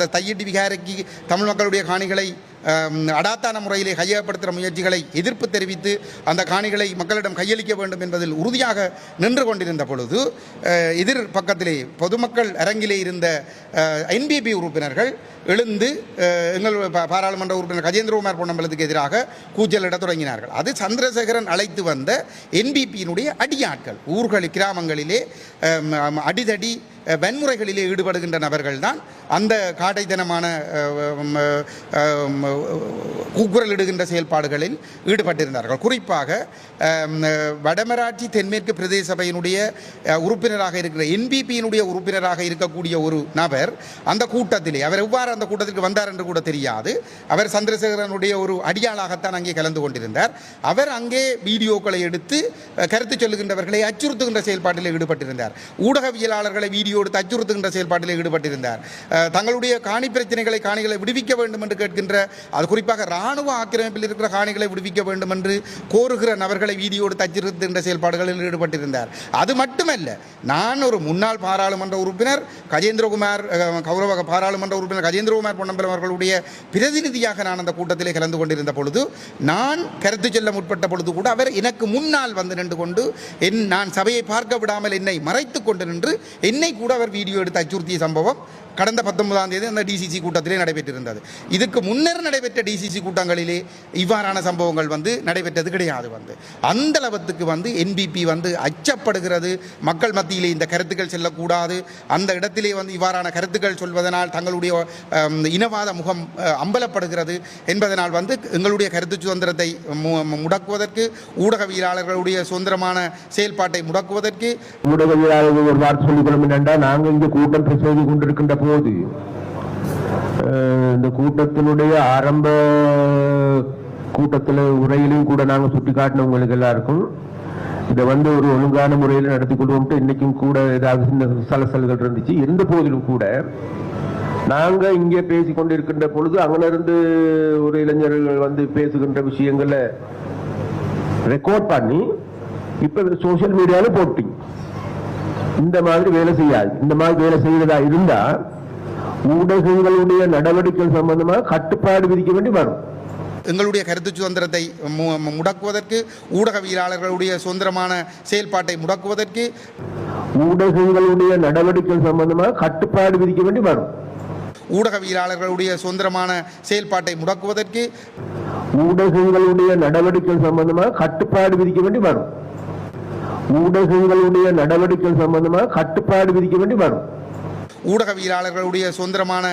அந்த தையிட்டி விகாரைக்கு தமிழ் மக்களுடைய காணிகளை அடாத்தான முறையிலே கையகப்படுத்துகிற முயற்சிகளை எதிர்ப்பு தெரிவித்து அந்த காணிகளை மக்களிடம் கையளிக்க வேண்டும் என்பதில் உறுதியாக நின்று கொண்டிருந்த பொழுது எதிர் பக்கத்திலே பொதுமக்கள் அரங்கிலே இருந்த என்பிபி உறுப்பினர்கள் எழுந்து எங்கள் பாராளுமன்ற உறுப்பினர் கஜேந்திரகுமார் பொன்னம்பலத்துக்கு எதிராக கூச்சலிட தொடங்கினார்கள். அது சந்திரசேகரன் அழைத்து வந்த என்பிபியினுடைய அடியாட்கள். ஊர்களில் கிராமங்களிலே அடிதடி வன்முறைகளிலே ஈடுபடுகின்ற நபர்கள் தான் அந்த காடைத்தனமான கூக்குரல் இடுகின்ற செயல்பாடுகளில் ஈடுபட்டிருந்தார்கள். குறிப்பாக வடமராட்சி தென்மேற்கு பிரதேச சபையினுடைய உறுப்பினராக இருக்கிற என்பிபியினுடைய உறுப்பினராக இருக்கக்கூடிய ஒரு நபர் அந்த கூட்டத்திலே அவர் எவ்வாறு அந்த கூட்டத்திற்கு வந்தார் என்று கூட தெரியாது. அவர் சந்திரசேகரனுடைய ஒரு அடியாளாகத்தான் அங்கே கலந்து கொண்டிருந்தார். அவர் அங்கே வீடியோக்களை எடுத்து கருத்து சொல்லுகின்றவர்களை அச்சுறுத்துகின்ற செயல்பாட்டில் ஈடுபட்டிருந்தார். ஊடகவியலாளர்களை வீடியோ எடுத்து அச்சுறுத்துகின்ற செயல்பாட்டில் ஈடுபட்டிருந்தார். தங்களுடைய காணி பிரச்சனைகளை காணிகளை விடுவிக்க வேண்டும் என்று கேட்கின்ற, அது குறிப்பாக இராணுவ ஆக்கிரமிப்பில் இருக்கிற காணிகளை விடுவிக்க வேண்டும் என்று கோருகிற நபர்களை வீடியோ எடுத்து அச்சுறுத்துகின்ற செயல்பாடுகளில் ஈடுபட்டிருந்தார். அது மட்டுமல்ல, நான் ஒரு முன்னாள் பாராளுமன்ற உறுப்பினர் கஜேந்திரகுமார், கௌரவ பாராளுமன்ற உறுப்பினர் கஜேந்திரகுமார் பொன்னம்பலம் அவர்களுடைய பிரதிநிதியாக நான் அந்த கூட்டத்திலே கலந்து கொண்டிருந்த பொழுது நான் கருத்து சொல்ல முற்பட்ட பொழுது கூட அவர் எனக்கு முன்னால் வந்து நின்று கொண்டு நான் சபையை பார்க்க விடாமல் என்னை மறைத்து கொண்டு நின்று என்னை கூட அவர் வீடியோ எடுத்து அச்சுறுத்திய சம்பவம் கடந்த 19ஆம் தேதி அந்த டிசிசி கூட்டத்திலே நடைபெற்றிருந்தது. இதுக்கு முன்னர் நடைபெற்ற டிசிசி கூட்டங்களிலே இவ்வாறான சம்பவங்கள் நடைபெற்றது கிடையாது. அந்த அளவுக்கு என்பிபி அச்சப்படுகிறது. மக்கள் மத்தியிலே இந்த கருத்துக்கள் செல்லக்கூடாது, அந்த இடத்திலே இவ்வாறான கருத்துக்கள் சொல்வதனால் தங்களுடைய இனவாத முகம் அம்பலப்படுகிறது என்பதனால் எங்களுடைய கருத்து சுதந்திரத்தை முடக்குவதற்கு, ஊடகவியலாளர்களுடைய சுதந்திரமான செயல்பாட்டை முடக்குவதற்கு ஊடகவியலாளர்கள் ஒரு வார்த்தை சொல்லிக்கொள்ளும் என்னென்றா, நாங்கள் இந்த கூட்டம் செய்து கொண்டிருக்கின்ற போது இந்த கூட்டத்தினுடைய ஆரம்ப கூட்டத்தில் உரையிலும் கூட நாங்கள் சுட்டி காட்டினவங்களுக்கு எல்லாருக்கும் இதை ஒரு ஒழுங்கான முறையில் நடத்தி கொண்டு இன்னைக்கும் கூட ஏதாவது சின்ன சலசல்கள் இருந்துச்சு. இருந்த போதிலும் கூட நாங்க இங்கே பேசி கொண்டிருக்கின்ற பொழுது அங்கிருந்து ஒரு இளைஞர்கள் பேசுகின்ற விஷயங்களை ரெக்கார்ட் பண்ணி இப்ப சோசியல் மீடியால போட்டீங்க. இந்த மாதிரி வேலை செய்யாது. இந்த மாதிரி வேலை செய்யறதா இருந்தா ஊடகங்களுடைய நடவடிக்கை சம்பந்தமாக கட்டுப்பாடு விதிக்க வேண்டி வரும். எங்களுடைய கருத்து சுதந்திரத்தை முடக்குவதற்கு, ஊடகவியலாளர்களுடைய சுதந்திரமான செயல்பாட்டை முடக்குவதற்கு ஊடகங்களுடைய நடவடிக்கை சம்பந்தமாக கட்டுப்பாடு விதிக்க வேண்டி வரும். ஊடகவியலாளர்களுடைய சுதந்திரமான செயல்பாட்டை முடக்குவதற்கு ஊடகங்களுடைய நடவடிக்கை சம்பந்தமாக கட்டுப்பாடு விதிக்க வேண்டி வரும். ஊடகங்களுடைய நடவடிக்கை சம்பந்தமாக கட்டுப்பாடு விதிக்க வேண்டி வரும். ஊடகவியலாளர்களுடைய சுதந்திரமான